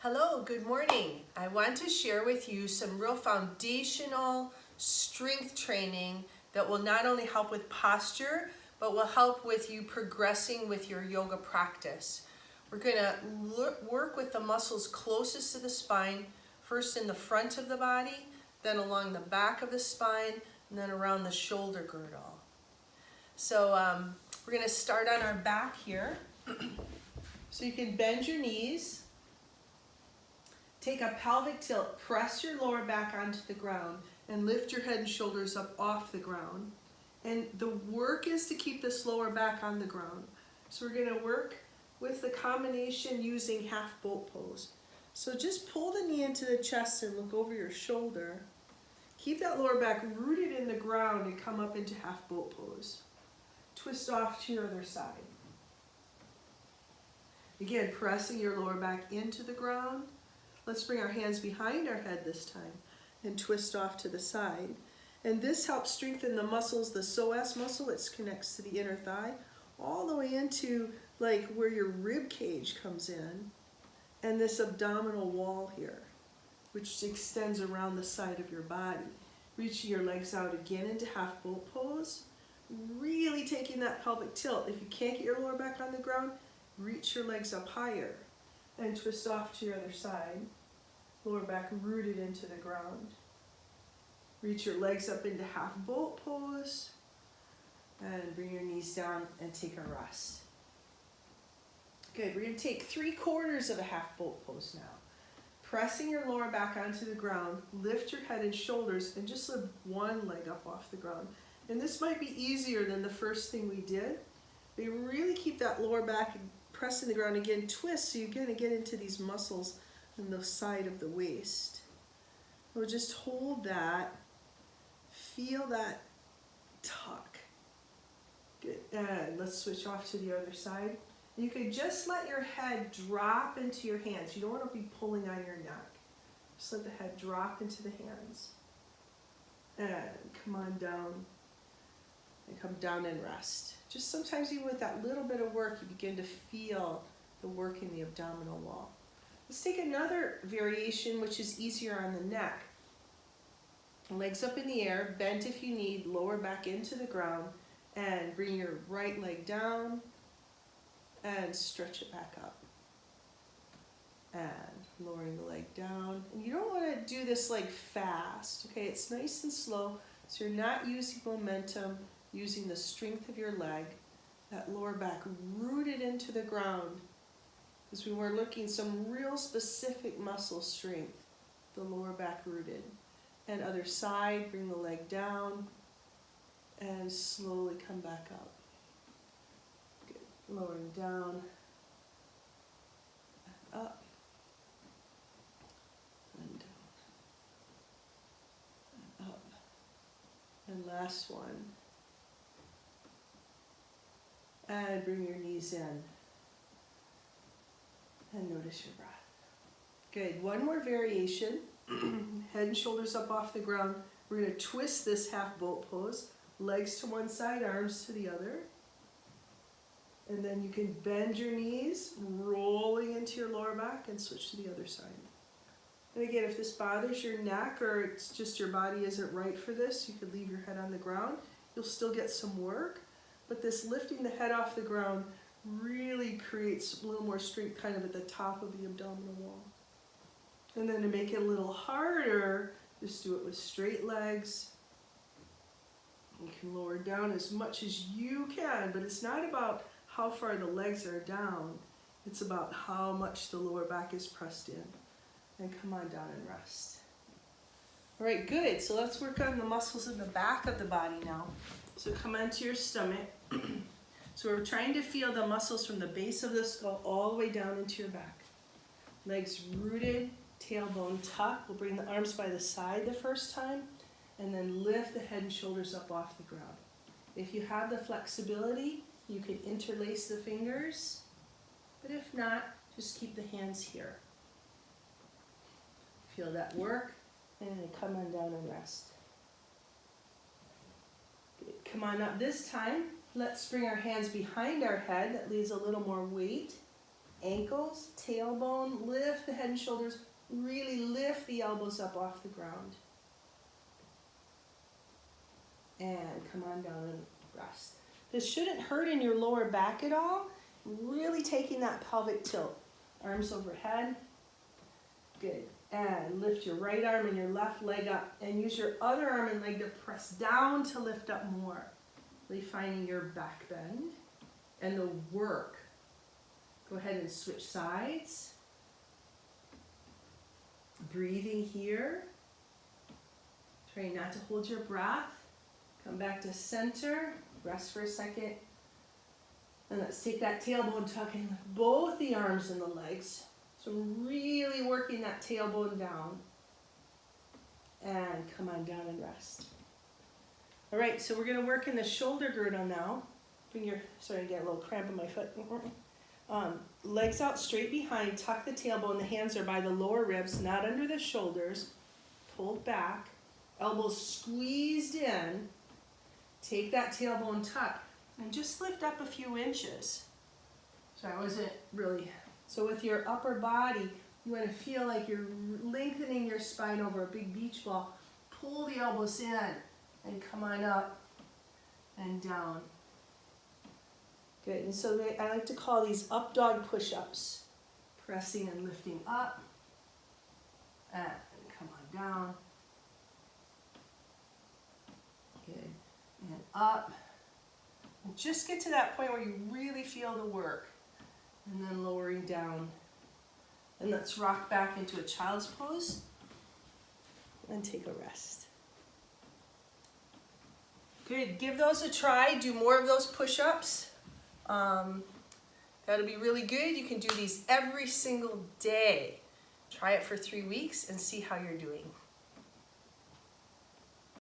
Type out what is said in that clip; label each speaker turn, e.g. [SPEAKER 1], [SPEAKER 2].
[SPEAKER 1] Hello, good morning. I want to share with you some real foundational strength training that will not only help with posture, but will help with you progressing with your yoga practice. We're going to work with the muscles closest to the spine, first in the front of the body, then along the back of the spine, and then around the shoulder girdle. So we're going to start on our back here. So you can bend your knees. Take a pelvic tilt, press your lower back onto the ground and lift your head and shoulders up off the ground. And the work is to keep this lower back on the ground. So we're going to work with the combination using half boat pose. So just pull the knee into the chest and look over your shoulder. Keep that lower back rooted in the ground and come up into half boat pose. Twist off to your other side. Again, pressing your lower back into the ground. Let's bring our hands behind our head this time and twist off to the side. And this helps strengthen the muscles, the psoas muscle, it connects to the inner thigh, all the way into like where your rib cage comes in, and this abdominal wall here, which extends around the side of your body. Reaching your legs out again into half boat pose, really taking that pelvic tilt. If you can't get your lower back on the ground, reach your legs up higher and twist off to your other side. Lower back rooted into the ground. Reach your legs up into half boat pose and bring your knees down and take a rest. Good, we're going to take 3/4 of a half boat pose now. Pressing your lower back onto the ground, lift your head and shoulders and just lift one leg up off the ground. And this might be easier than the first thing we did, but you really keep that lower back pressing the ground. Again, twist so you're going to get into these muscles on the side of the waist. We'll just hold that, feel that tuck. Good, and let's switch off to the other side. You could just let your head drop into your hands. You don't want to be pulling on your neck. Just let the head drop into the hands. And come on down. And come down and rest. Just sometimes even with that little bit of work, you begin to feel the work in the abdominal wall. Let's take another variation which is easier on the neck. Legs up in the air, bent if you need, lower back into the ground, and bring your right leg down and stretch it back up. And lowering the leg down. And you don't want to do this like fast, okay? It's nice and slow, so you're not using momentum, using the strength of your leg, that lower back rooted into the ground. Because we were looking some real specific muscle strength, the lower back rooted. And other side, bring the leg down and slowly come back up. Good. Lowering down and up and down and up. And last one. And bring your knees in. And notice your breath. Good, one more variation. Head and shoulders up off the ground. We're going to twist this half boat pose. Legs to one side, arms to the other. And then you can bend your knees, rolling into your lower back and switch to the other side. And again, if this bothers your neck or it's just your body isn't right for this, you could leave your head on the ground. You'll still get some work. But this lifting the head off the ground really creates a little more strength kind of at the top of the abdominal wall. And then to make it a little harder, just do it with straight legs. You can lower down as much as you can, but it's not about how far the legs are down. It's about how much the lower back is pressed in. And come on down and rest. All right, good. So let's work on the muscles in the back of the body now. So come onto your stomach. So we're trying to feel the muscles from the base of the skull all the way down into your back. Legs rooted, tailbone tucked. We'll bring the arms by the side the first time, and then lift the head and shoulders up off the ground. If you have the flexibility, you can interlace the fingers, but if not, just keep the hands here. Feel that work, and then come on down and rest. Good. Come on up this time. Let's bring our hands behind our head. That leaves a little more weight. Ankles, tailbone, lift the head and shoulders. Really lift the elbows up off the ground. And come on down and rest. This shouldn't hurt in your lower back at all. Really taking that pelvic tilt. Arms overhead. Good. And lift your right arm and your left leg up. And use your other arm and leg to press down to lift up more. Really finding your back bend and the work. Go ahead and switch sides. Breathing here. Trying not to hold your breath. Come back to center. Rest for a second. And let's take that tailbone tuck and lift both the arms and the legs. So really working that tailbone down. And come on down and rest. All right, so we're going to work in the shoulder girdle now. Bring your, sorry, I get a little cramp in my foot. Legs out straight behind, tuck the tailbone. The hands are by the lower ribs, not under the shoulders. Pulled back, elbows squeezed in. Take that tailbone tuck and just lift up a few inches. So I wasn't really, so with your upper body, you want to feel like you're lengthening your spine over a big beach ball. Pull the elbows in and come on up and down. Good, and so I like to call these up dog push-ups. Pressing and lifting up, and come on down. Good, and up. And just get to that point where you really feel the work. And then lowering down. And let's rock back into a child's pose and take a rest. Good, give those a try. Do more of those push-ups. That'll be really good. You can do these every single day. Try it for 3 weeks and see how you're doing.